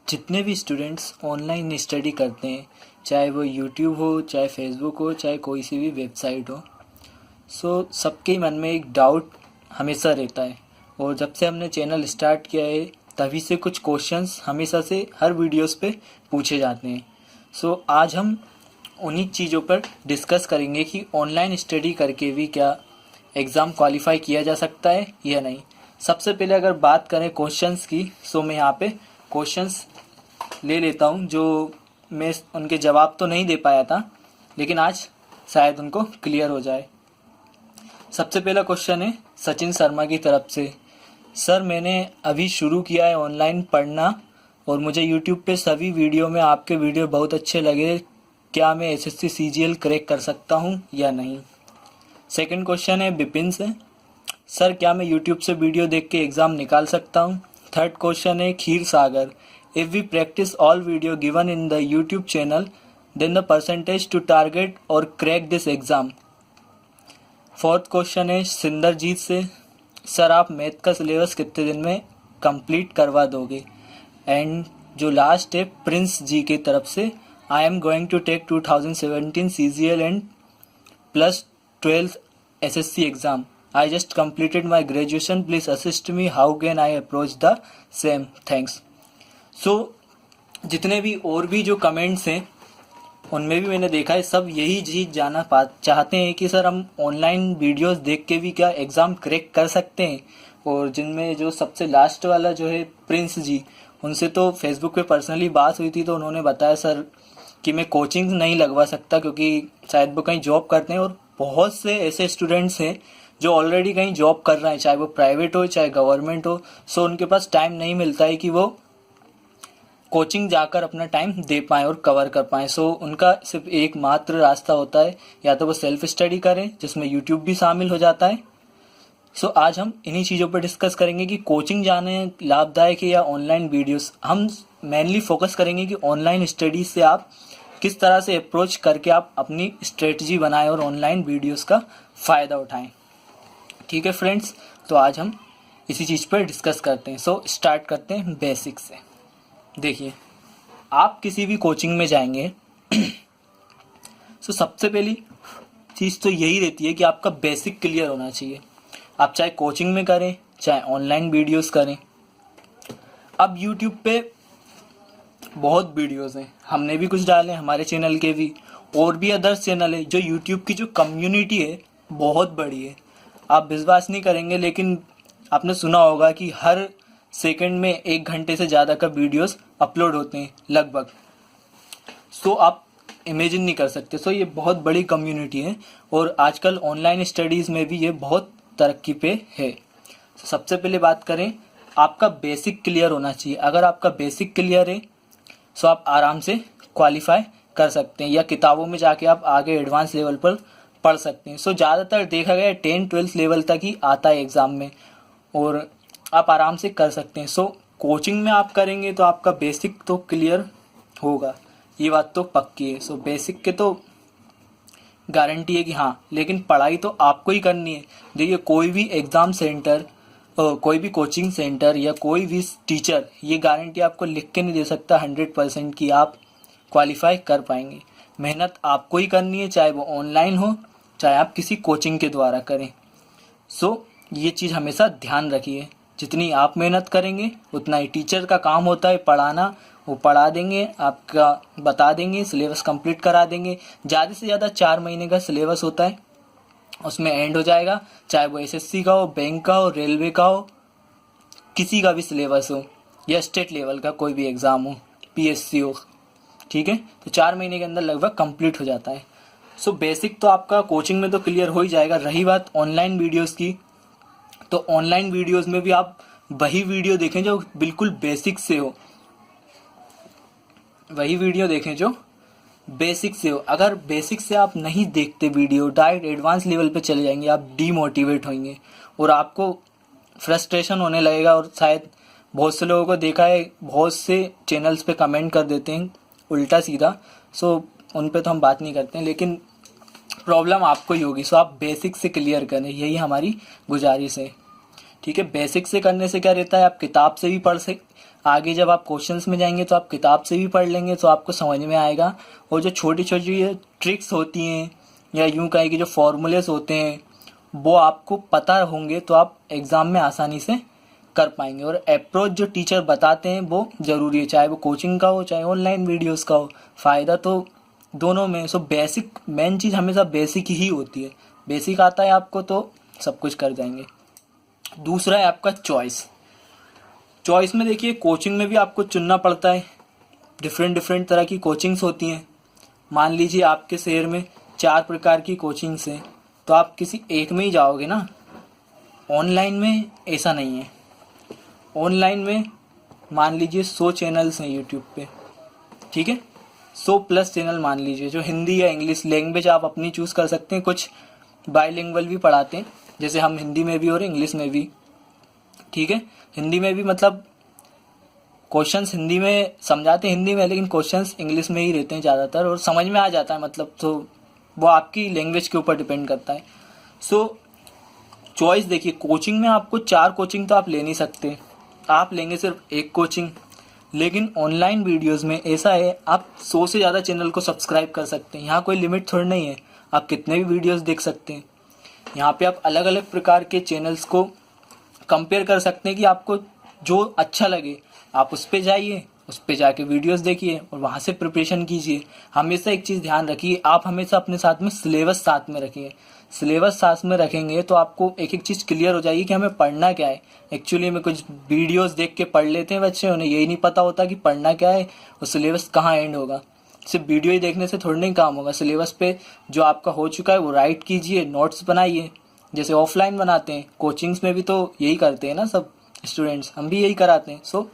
जितने भी students online study करते हैं, चाहे वो यूट्यूब हो, चाहे फेसबुक हो, चाहे कोई सी भी वेबसाइट हो, सो सबके मन में एक डाउट हमेशा रहता है। और जब से हमने चैनल स्टार्ट किया है तभी से कुछ क्वेश्चंस हमेशा से हर वीडियोस पे पूछे जाते हैं। सो आज हम उन्हीं चीज़ों पर डिस्कस करेंगे कि ऑनलाइन स्टडी करके भी क्या एग्ज़ाम क्वालिफाई किया जा सकता है या नहीं। सबसे पहले अगर बात करें क्वेश्चंस की, सो मैं यहाँ पे क्वेश्चंस ले लेता हूँ जो मैं उनके जवाब तो नहीं दे पाया था, लेकिन आज शायद उनको क्लियर हो जाए। सबसे पहला क्वेश्चन है सचिन शर्मा की तरफ से। सर, मैंने अभी शुरू किया है ऑनलाइन पढ़ना और मुझे यूट्यूब पे सभी वीडियो में आपके वीडियो बहुत अच्छे लगे। क्या मैं एसएससी सीजीएल क्रैक कर सकता हूँ या नहीं? सेकंड क्वेश्चन है बिपिन से। सर, क्या मैं यूट्यूब से वीडियो देख के एग्ज़ाम निकाल सकता हूँ? थर्ड क्वेश्चन है खीर सागर। If we practice all video given in the YouTube channel then the percentage to target और crack this exam. Fourth question है सिंदरजीत से। सर, आप मैथ का सिलेबस कितने दिन में कंप्लीट करवा दोगे? एंड जो लास्ट है प्रिंस जी की तरफ से, I am going to take 2017 CGL and plus 12th SSC exam. I just completed my graduation. Please assist me. How can I approach the same? Thanks. So, जितने भी और भी जो कमेंट्स हैं उनमें भी मैंने देखा है सब यही चीज़ जानना चाहते हैं कि सर हम ऑनलाइन वीडियोस देख के भी क्या एग्ज़ाम क्रैक कर सकते हैं। और जिनमें जो सबसे लास्ट वाला जो है प्रिंस जी, उनसे तो फेसबुक पे पर्सनली बात हुई थी तो उन्होंने बताया सर कि मैं कोचिंग नहीं लगवा सकता क्योंकि शायद वो कहीं जॉब करते हैं। और बहुत से ऐसे स्टूडेंट्स हैं जो ऑलरेडी कहीं जॉब कर रहे हैं, चाहे वो प्राइवेट हो चाहे गवर्नमेंट हो। सो उनके पास टाइम नहीं मिलता है कि वो कोचिंग जाकर अपना टाइम दे पाएँ और कवर कर पाएँ। सो उनका सिर्फ एक मात्र रास्ता होता है, या तो वो सेल्फ स्टडी करें जिसमें यूट्यूब भी शामिल हो जाता है। सो आज हम इन्हीं चीज़ों पर डिस्कस करेंगे कि कोचिंग जाने लाभदायक है या ऑनलाइन वीडियोस। हम मेनली फोकस करेंगे कि ऑनलाइन स्टडी से आप किस तरह से अप्रोच करके आप अपनी स्ट्रेटजी बनाएं और ऑनलाइन वीडियोस का फ़ायदा उठाएं। ठीक है फ्रेंड्स, तो आज हम इसी चीज़ पर डिस्कस करते हैं। सो स्टार्ट करते हैं बेसिक से। देखिए, आप किसी भी कोचिंग में जाएंगे सो सबसे पहली चीज़ तो यही रहती है कि आपका बेसिक क्लियर होना चाहिए। आप चाहे कोचिंग में करें चाहे ऑनलाइन वीडियोस करें। अब यूट्यूब पे बहुत वीडियोस हैं, हमने भी कुछ डाले, हमारे चैनल के भी, और भी अदर्स चैनल है। जो यूट्यूब की जो कम्युनिटी है बहुत बड़ी है। आप विश्वास नहीं करेंगे लेकिन आपने सुना होगा कि हर सेकंड में 1 घंटे से ज़्यादा का वीडियोस अपलोड होते हैं लगभग। सो आप इमेजिन नहीं कर सकते। सो ये बहुत बड़ी कम्युनिटी है और आजकल ऑनलाइन स्टडीज़ में भी ये बहुत तरक्की पे है। सबसे पहले बात करें, आपका बेसिक क्लियर होना चाहिए। अगर आपका बेसिक क्लियर है सो आप आराम से क्वालिफाई कर सकते हैं, या किताबों में जाके आप आगे एडवांस लेवल पर पढ़ सकते हैं। सो ज़्यादातर देखा गया 10-12 लेवल तक ही आता है एग्ज़ाम में और आप आराम से कर सकते हैं। सो कोचिंग में आप करेंगे तो आपका बेसिक तो क्लियर होगा, ये बात तो पक्की है। सो बेसिक के तो गारंटी है कि हाँ, लेकिन पढ़ाई तो आपको ही करनी है। देखिए, कोई भी एग्ज़ाम सेंटर, कोई भी कोचिंग सेंटर या कोई भी टीचर ये गारंटी आपको लिख के नहीं दे सकता 100% कि आप क्वालिफाई कर पाएंगे। मेहनत आपको ही करनी है, चाहे वो ऑनलाइन हो चाहे आप किसी कोचिंग के द्वारा करें। सो ये चीज़ हमेशा ध्यान रखिए, जितनी आप मेहनत करेंगे उतना ही टीचर का काम होता है पढ़ाना। वो पढ़ा देंगे, आपका बता देंगे, सिलेबस कंप्लीट करा देंगे। ज़्यादा से ज़्यादा 4 महीने का सिलेबस होता है, उसमें एंड हो जाएगा। चाहे वो एसएससी का हो, बैंक का हो, रेलवे का हो, किसी का भी सिलेबस हो, या स्टेट लेवल का कोई भी एग्ज़ाम हो, पीएससी हो, ठीक है, तो 4 महीने के अंदर लगभग कंप्लीट हो जाता है। सो बेसिक तो आपका कोचिंग में तो क्लियर हो ही जाएगा। रही बात ऑनलाइन वीडियोस की, तो ऑनलाइन वीडियोस में भी आप वही वीडियो देखें जो बिल्कुल बेसिक से हो, वही वीडियो देखें जो बेसिक से हो। अगर बेसिक से आप नहीं देखते वीडियो, डायरेक्ट एडवांस लेवल पे चले जाएंगे, आप डीमोटिवेट होंगे और आपको फ्रस्ट्रेशन होने लगेगा। और शायद बहुत से लोगों को देखा है, बहुत से चैनल्स पे कमेंट कर देते हैं उल्टा सीधा। सो उन पे तो हम बात नहीं करते हैं, लेकिन प्रॉब्लम आपको ही होगी। सो आप बेसिक से क्लियर करें, यही हमारी गुजारिश है। ठीक है, बेसिक से करने से क्या रहता है, आप किताब से भी पढ़ आगे जब आप क्वेश्चंस में जाएंगे तो आप किताब से भी पढ़ लेंगे तो आपको समझ में आएगा। और जो छोटी छोटी ट्रिक्स होती हैं या यूँ कहें कि जो फॉर्मूलेस होते हैं वो आपको पता होंगे तो आप एग्ज़ाम में आसानी से कर पाएंगे। और अप्रोच जो टीचर बताते हैं वो ज़रूरी है, चाहे वो कोचिंग का हो चाहे ऑनलाइन वीडियोस का हो, फ़ायदा तो दोनों में। सो बेसिक, मेन चीज़ हमेशा बेसिक ही होती है। बेसिक आता है आपको तो सब कुछ कर जाएंगे। दूसरा है आपका चॉइस। चॉइस में देखिए कोचिंग में भी आपको चुनना पड़ता है, डिफरेंट डिफरेंट तरह की कोचिंग्स होती हैं। मान लीजिए आपके शहर में 4 प्रकार की कोचिंग्स हैं तो आप किसी एक में ही जाओगे ना। ऑनलाइन में ऐसा नहीं है। ऑनलाइन में मान लीजिए 100 चैनल्स हैं यूट्यूब पे, ठीक है, 100+ चैनल मान लीजिए, जो हिंदी या इंग्लिश लैंग्वेज आप अपनी चूज़ कर सकते हैं। कुछ बाईलिंगुअल भी पढ़ाते हैं, जैसे हम हिंदी में भी और इंग्लिश में भी, ठीक है। हिंदी में भी मतलब क्वेश्चंस हिंदी में समझाते हैं हिंदी में, लेकिन क्वेश्चंस इंग्लिश में ही रहते हैं ज़्यादातर और समझ में आ जाता है मतलब। तो वो आपकी लैंग्वेज के ऊपर डिपेंड करता है। सो चॉइस देखिए, कोचिंग में आपको 4 कोचिंग तो आप ले नहीं सकते, आप लेंगे सिर्फ एक कोचिंग। लेकिन ऑनलाइन वीडियोस में ऐसा है, आप 100 से ज़्यादा चैनल को सब्सक्राइब कर सकते हैं। यहाँ कोई लिमिट थोड़ी नहीं है, आप कितने भी वीडियोस देख सकते हैं। यहाँ पे आप अलग अलग प्रकार के चैनल्स को कंपेयर कर सकते हैं कि आपको जो अच्छा लगे आप उस पर जाइए, उस पर जाके वीडियोस देखिए और वहाँ से प्रिपरेशन कीजिए। हमेशा एक चीज़ ध्यान रखिए, आप हमेशा अपने साथ में सिलेबस साथ में रखिए। सिलेबस साथ में रखेंगे तो आपको एक एक चीज़ क्लियर हो जाएगी कि हमें पढ़ना क्या है। एक्चुअली में कुछ वीडियोस देख के पढ़ लेते हैं बच्चे, उन्हें यही नहीं पता होता कि पढ़ना क्या है और सिलेबस कहाँ एंड होगा। सिर्फ वीडियो ही देखने से थोड़ी नहीं काम होगा। सिलेबस पे जो आपका हो चुका है वो राइट कीजिए, नोट्स बनाइए, जैसे ऑफलाइन बनाते हैं। कोचिंग्स में भी तो यही करते हैं ना सब स्टूडेंट्स, हम भी यही कराते हैं। सो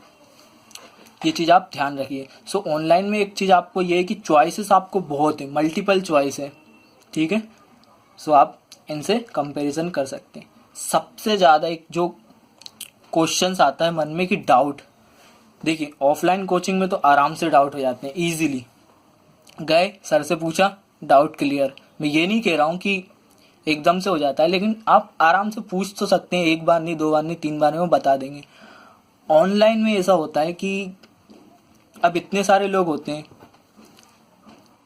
ये चीज़ आप ध्यान रखिए। सो ऑनलाइन में एक चीज़ आपको ये है कि चॉइसेस आपको बहुत है, मल्टीपल चॉइस है, ठीक है। सो आप इनसे कंपैरिजन कर सकते हैं। सबसे ज़्यादा एक जो क्वेश्चंस आता है मन में कि डाउट, देखिए ऑफलाइन कोचिंग में तो आराम से डाउट हो जाते हैं, ईजिली गए सर से पूछा डाउट क्लियर। मैं ये नहीं कह रहा हूँ कि एकदम से हो जाता है, लेकिन आप आराम से पूछ तो सकते हैं, 1 बार नहीं 2 बार नहीं 3 बार में वो बता देंगे। ऑनलाइन में ऐसा होता है कि अब इतने सारे लोग होते हैं,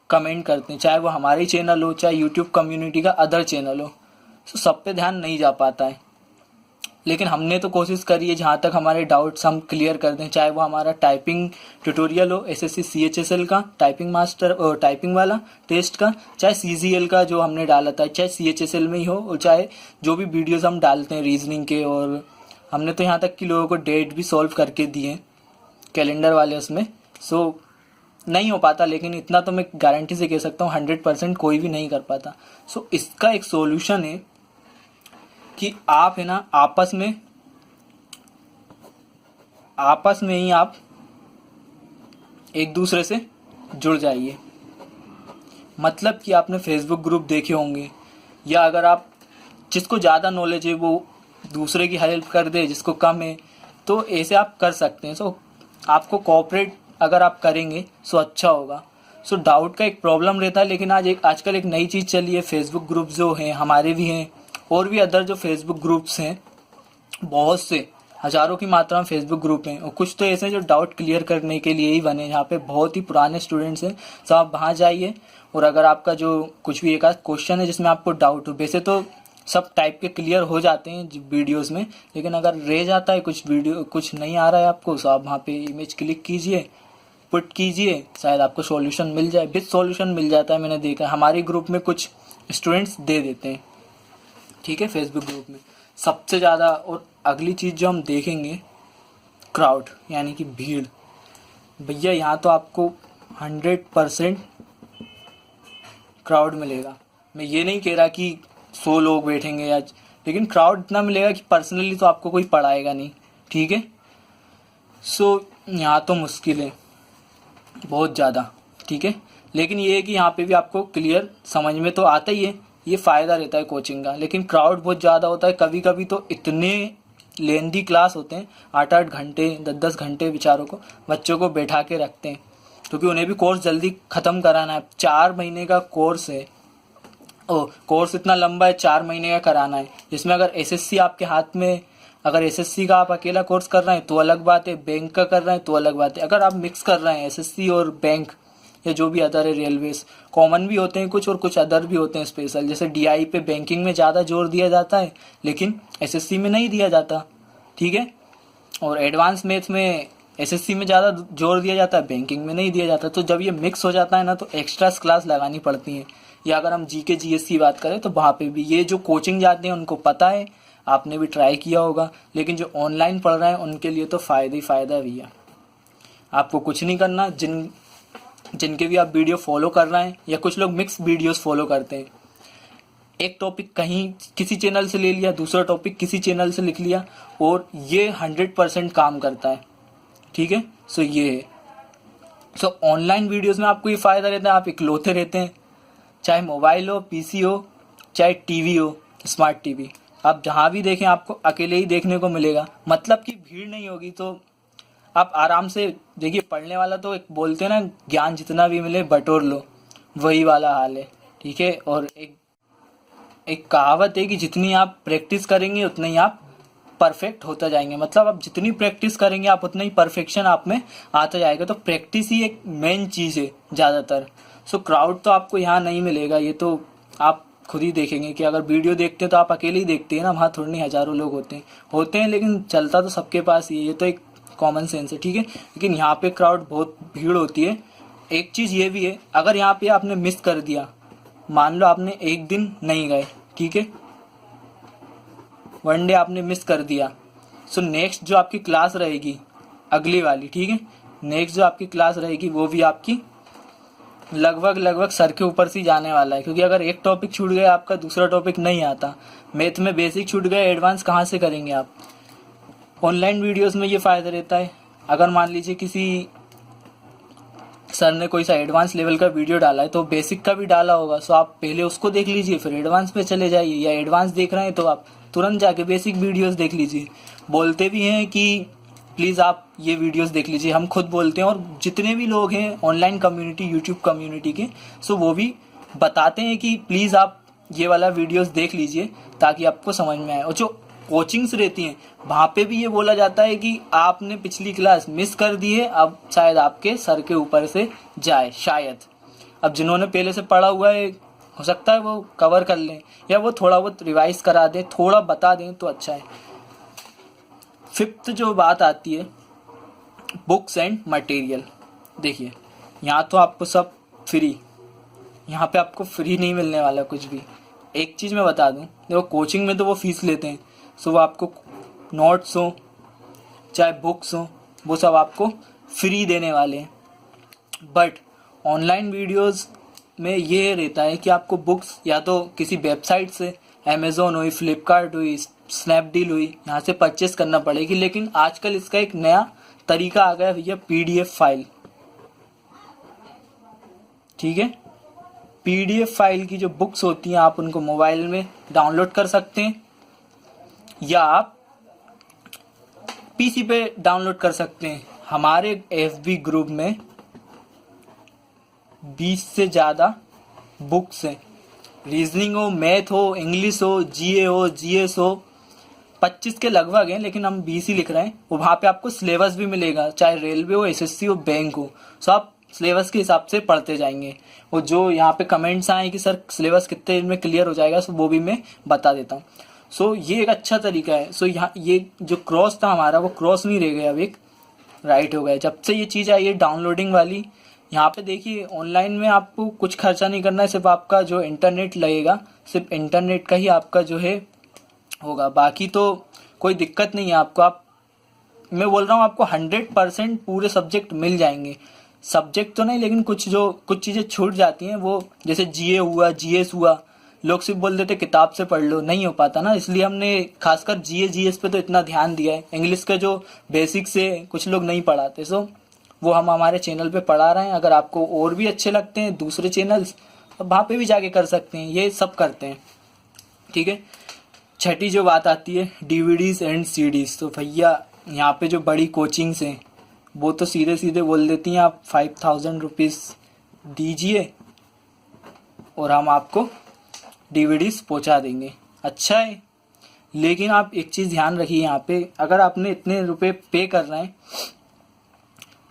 कमेंट करते हैं, चाहे वो हमारे चैनल हो चाहे यूट्यूब कम्युनिटी का अदर चैनल हो, तो सब पे ध्यान नहीं जा पाता है। लेकिन हमने तो कोशिश करी है जहाँ तक हमारे डाउट्स हम क्लियर कर दें, चाहे वो हमारा टाइपिंग ट्यूटोरियल हो, एसएससी सीएचएसएल का टाइपिंग मास्टर और टाइपिंग वाला टेस्ट का, चाहे सीजीएल का जो हमने डाला था, चाहे सीएचएसएल में ही हो, और चाहे जो भी वीडियोस हम डालते हैं रीजनिंग के। और हमने तो यहाँ तक कि लोगों को डेट भी सॉल्व करके दिए कैलेंडर वाले उसमें। सो नहीं हो पाता, लेकिन इतना तो मैं गारंटी से कह सकता हूँ 100% कोई भी नहीं कर पाता। सो इसका एक सॉल्यूशन है कि आप है ना आपस में ही आप एक दूसरे से जुड़ जाइए। मतलब कि आपने फेसबुक ग्रुप देखे होंगे, या अगर आप जिसको ज़्यादा नॉलेज है वो दूसरे की हेल्प कर दे जिसको कम है, तो ऐसे आप कर सकते हैं। सो आपको कोऑपरेट अगर आप करेंगे सो अच्छा होगा। सो डाउट का एक प्रॉब्लम रहता है, लेकिन आजकल एक नई चीज़ चली है, फेसबुक ग्रुप जो हैं हमारे भी हैं और भी अदर जो फेसबुक ग्रुप्स हैं, बहुत से हज़ारों की मात्रा में फेसबुक ग्रुप हैं। और कुछ तो ऐसे हैं जो डाउट क्लियर करने के लिए ही बने, यहाँ पे बहुत ही पुराने स्टूडेंट्स हैं। सो आप वहाँ जाइए और अगर आपका जो कुछ भी एक आध क्वेश्चन है जिसमें आपको डाउट हो, वैसे तो सब टाइप के क्लियर हो जाते हैं वीडियोस में, लेकिन अगर रह जाता है कुछ नहीं आ रहा है आपको, तो आप वहाँ पे इमेज क्लिक कीजिए, पुट कीजिए, शायद आपको सॉल्यूशन मिल जाए। विद सॉल्यूशन मिल जाता है, मैंने देखा हमारे ग्रुप में कुछ स्टूडेंट्स दे देते हैं, ठीक है, फेसबुक ग्रुप में सबसे ज़्यादा। और अगली चीज़ जो हम देखेंगे, क्राउड यानी कि भीड़। भैया यहाँ तो आपको 100% क्राउड मिलेगा। मैं ये नहीं कह रहा कि 100 लोग बैठेंगे आज, लेकिन क्राउड इतना मिलेगा कि पर्सनली तो आपको कोई पढ़ाएगा नहीं, ठीक है। सो यहाँ तो मुश्किल है बहुत ज़्यादा, ठीक है। लेकिन ये है कि यहाँ पे भी आपको क्लियर समझ में तो आता ही है, ये फ़ायदा रहता है कोचिंग का। लेकिन क्राउड बहुत ज़्यादा होता है, कभी कभी तो इतने लेंदी क्लास होते हैं, 8-8 घंटे 10-10 घंटे बेचारों को बच्चों को बैठा के रखते हैं, क्योंकि उन्हें भी कोर्स जल्दी ख़त्म कराना है। 4 महीने का कोर्स है, कोर्स इतना लंबा है, 4 महीने का कराना है, जिसमें अगर एसएससी आपके हाथ में अगर एसएससी का आप अकेला कोर्स कर रहे हैं तो अलग बात है, बैंक का कर रहे हैं तो अलग बात है। अगर आप मिक्स कर रहे हैं एसएससी और बैंक या जो भी अदर है, रेलवेज कॉमन भी होते हैं कुछ और कुछ अदर भी होते हैं स्पेशल, जैसे डीआई पे बैंकिंग में ज़्यादा जोर दिया जाता है लेकिन एसएससी में नहीं दिया जाता, ठीक है। और एडवांस मैथ में एसएससी में ज़्यादा जोर दिया जाता है, बैंकिंग में नहीं दिया जाता। तो जब ये मिक्स हो जाता है ना तो एक्स्ट्रा क्लास लगानी पड़ती है। या अगर हम जीके जीएस की बात करें तो वहाँ पे भी ये जो कोचिंग जाते हैं उनको पता है, आपने भी ट्राई किया होगा, लेकिन जो ऑनलाइन पढ़ रहे हैं उनके लिए तो फ़ायदा ही फ़ायदा भी है। आपको कुछ नहीं करना, जिनके भी आप वीडियो फॉलो कर रहे हैं, या कुछ लोग मिक्स वीडियोस फॉलो करते हैं, एक टॉपिक कहीं किसी चैनल से ले लिया, दूसरा टॉपिक किसी चैनल से लिख लिया, और ये 100% काम करता है, ठीक है। सो ये है। सो ऑनलाइन वीडियोस में आपको ये फ़ायदा रहता है, आप इकलौते रहते हैं, चाहे मोबाइल हो, पीसी हो, चाहे टीवी हो, स्मार्ट टीवी, आप जहाँ भी देखें आपको अकेले ही देखने को मिलेगा। मतलब कि भीड़ नहीं होगी, तो आप आराम से देखिए। पढ़ने वाला तो एक बोलते हैं ना, ज्ञान जितना भी मिले बटोर लो, वही वाला हाल है, ठीक है। और एक कहावत है कि जितनी आप प्रैक्टिस करेंगे उतना ही आप परफेक्ट होता जाएंगे। मतलब आप जितनी प्रैक्टिस करेंगे आप उतना ही परफेक्शन आप में आता जाएगा। तो प्रैक्टिस ही एक मेन चीज़ है ज़्यादातर। सो क्राउड तो आपको यहाँ नहीं मिलेगा, ये तो आप खुद ही देखेंगे कि अगर वीडियो देखते हैं तो आप अकेले ही देखते हैं ना, वहाँ थोड़ी नहीं हज़ारों लोग होते हैं, लेकिन चलता तो सबके पास ही है, ये तो एक कॉमन सेंस है, ठीक है। लेकिन यहाँ पे क्राउड बहुत भीड़ होती है। एक चीज़ ये भी है, अगर यहाँ पे आपने मिस कर दिया, मान लो आपने एक दिन नहीं गए, ठीक है, वन डे आपने मिस कर दिया, सो नेक्स्ट जो आपकी क्लास रहेगी अगली वाली, ठीक है, नेक्स्ट जो आपकी क्लास रहेगी वो भी आपकी लगभग सर के ऊपर से जाने वाला है। क्योंकि अगर एक टॉपिक छूट गया आपका, दूसरा टॉपिक नहीं आता, मैथ में बेसिक छूट गया, एडवांस कहाँ से करेंगे आप। ऑनलाइन वीडियोस में ये फ़ायदा रहता है, अगर मान लीजिए किसी सर ने कोई सा एडवांस लेवल का वीडियो डाला है तो बेसिक का भी डाला होगा, सो आप पहले उसको देख लीजिए फिर एडवांस पे चले जाइए, या एडवांस देख रहे हैं तो आप तुरंत जाके बेसिक वीडियोस देख लीजिए। बोलते भी हैं कि प्लीज़ आप ये वीडियोस देख लीजिए, हम खुद बोलते हैं, और जितने भी लोग हैं ऑनलाइन कम्युनिटी, यूट्यूब कम्युनिटी के, सो वो भी बताते हैं कि प्लीज़ आप ये वाला वीडियोस देख लीजिए ताकि आपको समझ में आए। और जो कोचिंग्स रहती हैं वहाँ पे भी ये बोला जाता है कि आपने पिछली क्लास मिस कर दी है, अब शायद आपके सर के ऊपर से जाए, शायद। अब जिन्होंने पहले से पढ़ा हुआ है हो सकता है वो कवर कर लें, या वो थोड़ा बहुत रिवाइज करा दें, थोड़ा बता दें तो अच्छा है। फिफ्थ जो बात आती है, बुक्स एंड मटेरियल। देखिए यहाँ तो आपको सब फ्री, यहाँ पे आपको फ्री नहीं मिलने वाला कुछ भी। एक चीज़ मैं बता दूँ, देखो कोचिंग में तो वो फीस लेते हैं, सो वो आपको नोट्स हो चाहे बुक्स हो वो सब आपको फ्री देने वाले हैं। बट ऑनलाइन वीडियोस में ये रहता है कि आपको बुक्स या तो किसी वेबसाइट से, अमेज़ोन हुई, फ्लिपकार्ट हुई, स्नैपडील हुई, यहाँ से परचेस करना पड़ेगी। लेकिन आजकल इसका एक नया तरीका आ गया भैया, पीडीएफ फाइल, ठीक है। पीडीएफ फाइल की जो बुक्स होती हैं आप उनको मोबाइल में डाउनलोड कर सकते हैं, या आप पीसी पे डाउनलोड कर सकते हैं। हमारे एफबी ग्रुप में 20 से ज़्यादा बुक्स हैं, रीजनिंग हो, मैथ हो, इंग्लिश हो, जीए हो, जीएस हो, 25 के लगभग हैं, लेकिन हम 20 ही लिख रहे हैं। वो वहाँ पे आपको सिलेबस भी मिलेगा, चाहे रेलवे हो, एसएससी हो, बैंक हो, सो आप सिलेबस के हिसाब से पढ़ते जाएंगे। वो जो यहाँ पे कमेंट्स आए कि सर सिलेबस कितने दिन में क्लियर हो जाएगा, सो वो भी मैं बता देता हूँ। सो ये एक अच्छा तरीका है। सो यहाँ ये जो क्रॉस था हमारा वो क्रॉस नहीं रह गया, अब एक राइट हो गया जब से ये चीज़ आई है डाउनलोडिंग वाली। यहाँ पे देखिए ऑनलाइन में आपको कुछ खर्चा नहीं करना है, सिर्फ आपका जो इंटरनेट लगेगा, सिर्फ इंटरनेट का ही आपका जो है होगा, बाकी तो कोई दिक्कत नहीं है आपको। मैं बोल रहा हूँ आपको 100% पूरे सब्जेक्ट मिल जाएंगे। सब्जेक्ट तो नहीं, लेकिन कुछ चीज़ें छूट जाती हैं, वो जैसे जीए हुआ, जीएस हुआ, लोग सिर्फ बोल देते किताब से पढ़ लो, नहीं हो पाता ना, इसलिए हमने खासकर जीए जीएस पे तो इतना ध्यान दिया है। इंग्लिश का जो बेसिक्स है कुछ लोग नहीं पढ़ाते, सो वो हम हमारे चैनल पे पढ़ा रहे हैं। अगर आपको और भी अच्छे लगते हैं दूसरे चैनल्स, वहाँ पे भी जाके कर सकते हैं, ये सब करते हैं, ठीक है। छठी जो बात आती है डीवीडीज एंड सीडीज, तो भैया यहाँ पे जो बड़ी कोचिंग्स हैं वो तो सीधे सीधे बोल देती हैं आप 5000 रुपीज़ दीजिए और हम आपको डीवीडीज पहुँचा देंगे। अच्छा है, लेकिन आप एक चीज़ ध्यान रखिए यहाँ पे, अगर आपने इतने रुपए पे कर रहे हैं,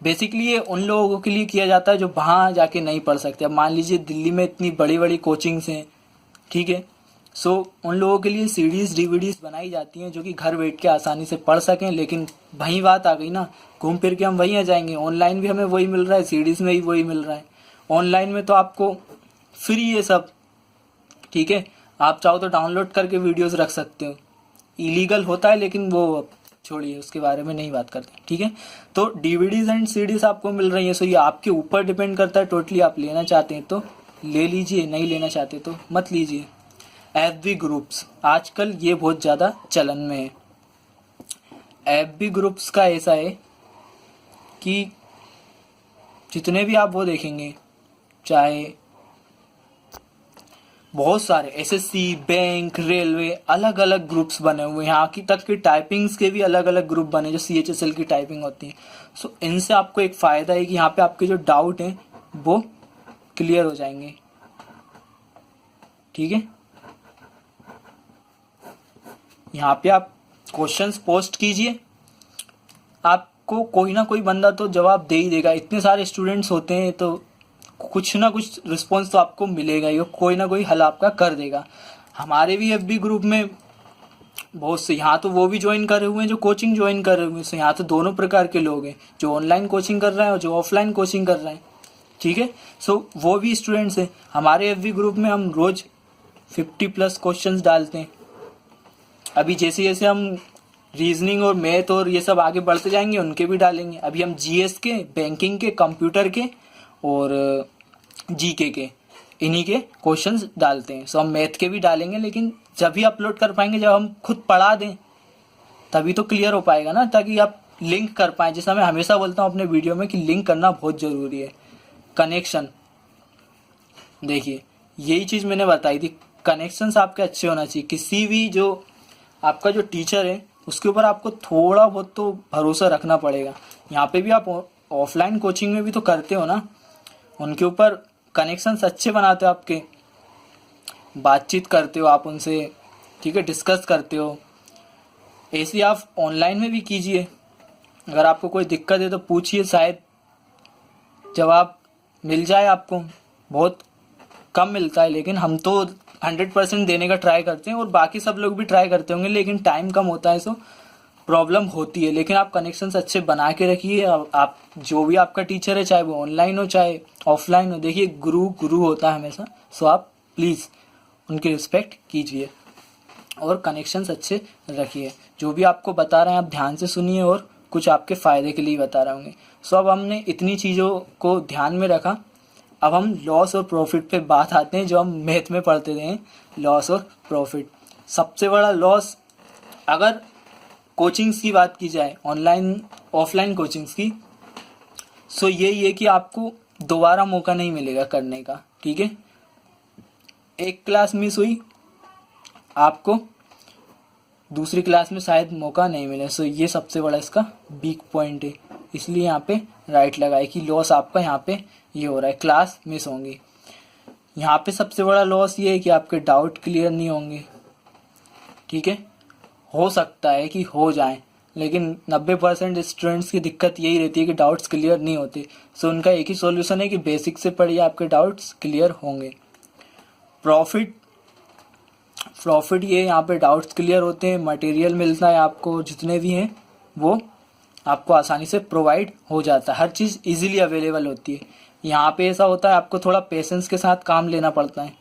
बेसिकली ये उन लोगों के लिए किया जाता है जो वहाँ जाके नहीं पढ़ सकते। अब मान लीजिए दिल्ली में इतनी बड़ी बड़ी कोचिंग्स हैं, ठीक है, सो उन लोगों के लिए सीडीज़ डीवीडीज़ बनाई जाती हैं जो कि घर बैठ के आसानी से पढ़ सकें। लेकिन वही बात आ गई ना, घूम फिर के हम वहीं आ जाएंगे। ऑनलाइन भी हमें वही मिल रहा है, सीडीज़ में भी वही मिल रहा है। ऑनलाइन में तो आपको फ्री ये सब, ठीक है, आप चाहो तो डाउनलोड करके वीडियोस रख सकते हो। इलीगल होता है लेकिन वो छोड़िए, उसके बारे में नहीं बात करते, ठीक है। तो डीवीडीज एंड सीडीज आपको मिल रही है, सो ये आपके ऊपर डिपेंड करता है टोटली। आप लेना चाहते हैं तो ले लीजिए, नहीं लेना चाहते तो मत लीजिए। एफबी ग्रुप्स आजकल ये बहुत ज़्यादा चलन में है। एफबी ग्रुप्स का ऐसा है कि जितने भी आप वो देखेंगे, चाहे बहुत सारे एसएससी, बैंक, रेलवे, अलग अलग ग्रुप्स बने हुए हैं। यहाँ की तक की टाइपिंग्स के भी अलग अलग ग्रुप बने जो सीएचएसएल की टाइपिंग होती है। सो इनसे आपको एक फ़ायदा है कि यहाँ पे आपके जो डाउट हैं वो क्लियर हो जाएंगे, ठीक है। यहाँ पे आप क्वेश्चंस पोस्ट कीजिए, आपको कोई ना कोई बंदा तो जवाब दे ही देगा। इतने सारे स्टूडेंट्स होते हैं तो कुछ ना कुछ रिस्पॉन्स तो आपको मिलेगा ही, कोई ना कोई हल आपका कर देगा। हमारे भी एफबी ग्रुप में बहुत से यहाँ तो वो भी ज्वाइन करे हुए हैं जो कोचिंग ज्वाइन कर रहे हुए हैं। सो यहाँ तो दोनों प्रकार के लोग हैं, जो ऑनलाइन कोचिंग कर रहे हैं और जो ऑफलाइन कोचिंग कर रहे हैं, ठीक है। सो वो भी स्टूडेंट्स हैं। हमारे एफबी ग्रुप में हम रोज 50+ क्वेश्चंस डालते हैं। अभी जैसे जैसे हम रीजनिंग और मैथ और ये सब आगे बढ़ते जाएंगे उनके भी डालेंगे। अभी हम जीएस के, बैंकिंग के, कंप्यूटर के और जीके के, इन्हीं के क्वेश्चंस डालते हैं। सो हम मैथ के भी डालेंगे, लेकिन जब भी अपलोड कर पाएंगे जब हम खुद पढ़ा दें, तभी तो क्लियर हो पाएगा ना, ताकि आप लिंक कर पाएँ। जैसा मैं हमेशा बोलता हूँ अपने वीडियो में कि लिंक करना बहुत ज़रूरी है। कनेक्शन, देखिए यही चीज़ मैंने बताई थी, कनेक्शंस आपके अच्छे होना चाहिए। किसी भी जो आपका जो टीचर है उसके ऊपर आपको थोड़ा बहुत तो भरोसा रखना पड़ेगा। यहाँ पे भी आप ऑफलाइन कोचिंग में भी तो करते हो ना, उनके ऊपर कनेक्शंस अच्छे बनाते हो, आपके बातचीत करते हो आप उनसे, ठीक है, डिस्कस करते हो। ऐसे आप ऑनलाइन में भी कीजिए। अगर आपको कोई दिक्कत है तो पूछिए, शायद जवाब मिल जाए आपको। बहुत कम मिलता है, लेकिन हम तो 100% देने का ट्राई करते हैं और बाकी सब लोग भी ट्राई करते होंगे, लेकिन टाइम कम होता है, सो प्रॉब्लम होती है। लेकिन आप कनेक्शंस अच्छे बना के रखिए। आप जो भी आपका टीचर है, चाहे वो ऑनलाइन हो चाहे ऑफलाइन हो, देखिए गुरु गुरु होता है हमेशा। सो आप प्लीज़ उनकी रिस्पेक्ट कीजिए और कनेक्शंस अच्छे रखिए। जो भी आपको बता रहे हैं आप ध्यान से सुनिए और कुछ आपके फ़ायदे के लिए बता रहे होंगे। सो अब हमने इतनी चीज़ों को ध्यान में रखा। अब हम लॉस और प्रॉफिट पे बात आते हैं, जो हम मैथ में पढ़ते रहे हैं, लॉस और प्रॉफिट। सबसे बड़ा लॉस, अगर कोचिंग्स की बात की जाए, ऑनलाइन ऑफलाइन कोचिंग्स की, सो यही है कि आपको दोबारा मौका नहीं मिलेगा करने का, ठीक है। एक क्लास मिस हुई, आपको दूसरी क्लास में शायद मौका नहीं मिले। सो ये सबसे बड़ा इसका वीक पॉइंट है, इसलिए यहाँ पे राइट लगाए कि लॉस आपका यहाँ पे ये हो रहा है, क्लास मिस होंगी। यहाँ पे सबसे बड़ा लॉस ये है कि आपके डाउट क्लियर नहीं होंगे, ठीक है। हो सकता है कि हो जाए, लेकिन 90% स्टूडेंट्स की दिक्कत यही रहती है कि डाउट्स क्लियर नहीं होते। सो उनका एक ही सॉल्यूशन है कि बेसिक से पढ़िए, आपके डाउट्स क्लियर होंगे। प्रॉफिट ये यहाँ पे डाउट्स क्लियर होते हैं, मटेरियल मिलता है आपको, जितने भी हैं वो आपको आसानी से प्रोवाइड हो जाता है, हर चीज़ इजीली अवेलेबल होती है। यहाँ पे ऐसा होता है आपको थोड़ा पेशेंस के साथ काम लेना पड़ता है।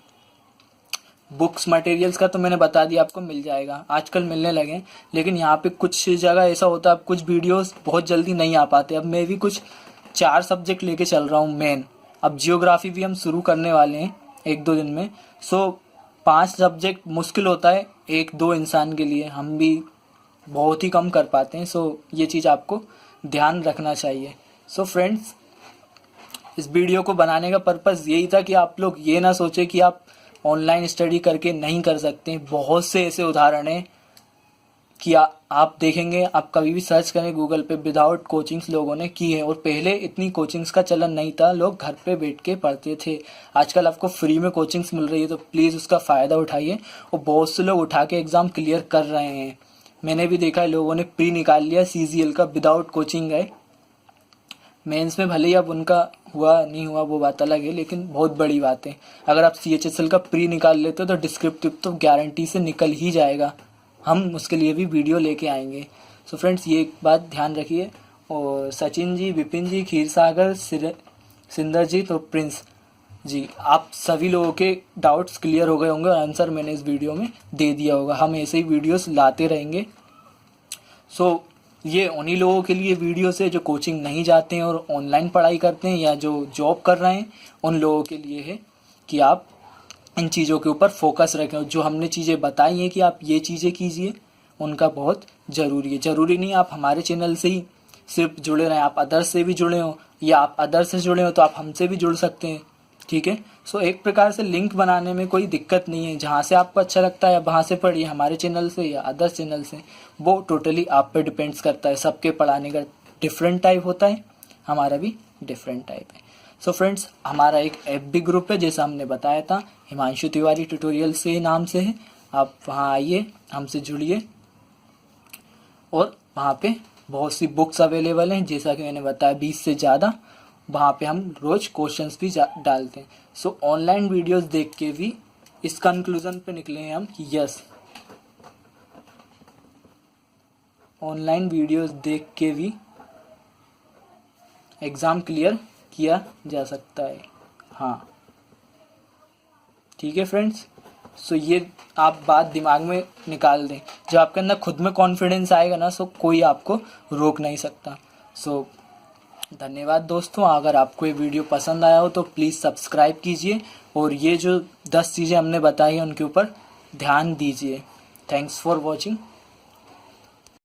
बुक्स मटेरियल्स का तो मैंने बता दिया, आपको मिल जाएगा, आजकल मिलने लगे। लेकिन यहाँ पे कुछ जगह ऐसा होता है कुछ वीडियोस बहुत जल्दी नहीं आ पाते। अब मैं भी कुछ 4 सब्जेक्ट लेके चल रहा हूँ मेन। अब जियोग्राफी भी हम शुरू करने वाले हैं 1-2 दिन में। सो 5 सब्जेक्ट मुश्किल होता है 1-2 इंसान के लिए, हम भी बहुत ही कम कर पाते हैं। सो ये चीज़ आपको ध्यान रखना चाहिए। सो फ्रेंड्स, इस वीडियो को बनाने का पर्पज़ यही था कि आप लोग ये ना सोचे कि आप ऑनलाइन स्टडी करके नहीं कर सकते। बहुत से ऐसे उदाहरण हैं कि आप देखेंगे, आप कभी भी सर्च करें गूगल पे, विदाउट कोचिंग्स लोगों ने की है। और पहले इतनी कोचिंग्स का चलन नहीं था, लोग घर पे बैठ के पढ़ते थे। आजकल आपको फ्री में कोचिंग्स मिल रही है, तो प्लीज़ उसका फ़ायदा उठाइए। और बहुत से लोग उठा के एग्ज़ाम क्लियर कर रहे हैं। मैंने भी देखा है, लोगों ने प्री निकाल लिया CGL का विदाउट कोचिंग गए। मेंस में भले ही अब उनका हुआ नहीं हुआ वो बात अलग है, लेकिन बहुत बड़ी बात है। अगर आप CHSL का प्री निकाल लेते हो तो डिस्क्रिप्टिव तो गारंटी से निकल ही जाएगा। हम उसके लिए भी वीडियो लेके आएंगे। सो फ्रेंड्स, ये एक बात ध्यान रखिए। और सचिन जी, विपिन जी, क्षीरसागर, सिंदरजीत और प्रिंस जी, आप सभी लोगों के डाउट्स क्लियर हो गए होंगे और आंसर मैंने इस वीडियो में दे दिया होगा। हम ऐसे ही वीडियोस लाते रहेंगे। सो ये उन्हीं लोगों के लिए वीडियोस है जो कोचिंग नहीं जाते हैं और ऑनलाइन पढ़ाई करते हैं, या जो जॉब कर रहे हैं, उन लोगों के लिए है कि आप इन चीज़ों के ऊपर फोकस रखें। और जो हमने चीज़ें बताई हैं कि आप ये चीज़ें कीजिए, उनका बहुत ज़रूरी है। ज़रूरी नहीं आप हमारे चैनल से ही सिर्फ जुड़े रहें, आप अदर्स से भी जुड़े हों, या आप अदर्स से जुड़े हो तो आप हमसे भी जुड़ सकते हैं। ठीक है। सो एक प्रकार से लिंक बनाने में कोई दिक्कत नहीं है। जहाँ से आपको अच्छा लगता है वहाँ से पढ़िए, हमारे चैनल से या अदर चैनल से, वो टोटली आप पे डिपेंड्स करता है। सबके पढ़ाने का डिफरेंट टाइप होता है, हमारा भी डिफरेंट टाइप है। सो फ्रेंड्स, हमारा एक FB ग्रुप है, जैसा हमने बताया था, हिमांशु तिवारी ट्यूटोरियल से नाम से है। आप वहाँ आइए, हमसे जुड़िए। और वहाँ पे बहुत सी बुक्स अवेलेबल हैं, जैसा कि मैंने बताया 20 से ज़्यादा। वहाँ पे हम रोज़ क्वेश्चंस भी डालते हैं। सो ऑनलाइन वीडियोस देख के भी इस कंक्लूजन पे निकले हैं हम कि यस, ऑनलाइन वीडियोस देख के भी एग्ज़ाम क्लियर किया जा सकता है। हाँ, ठीक है फ्रेंड्स। सो ये आप बात दिमाग में निकाल दें। जब आपके अंदर खुद में कॉन्फिडेंस आएगा ना, सो कोई आपको रोक नहीं सकता। सो धन्यवाद दोस्तों। अगर आपको ये वीडियो पसंद आया हो तो प्लीज़ सब्सक्राइब कीजिए, और ये जो 10 चीज़ें हमने बताई हैं उनके ऊपर ध्यान दीजिए। Thanks for watching.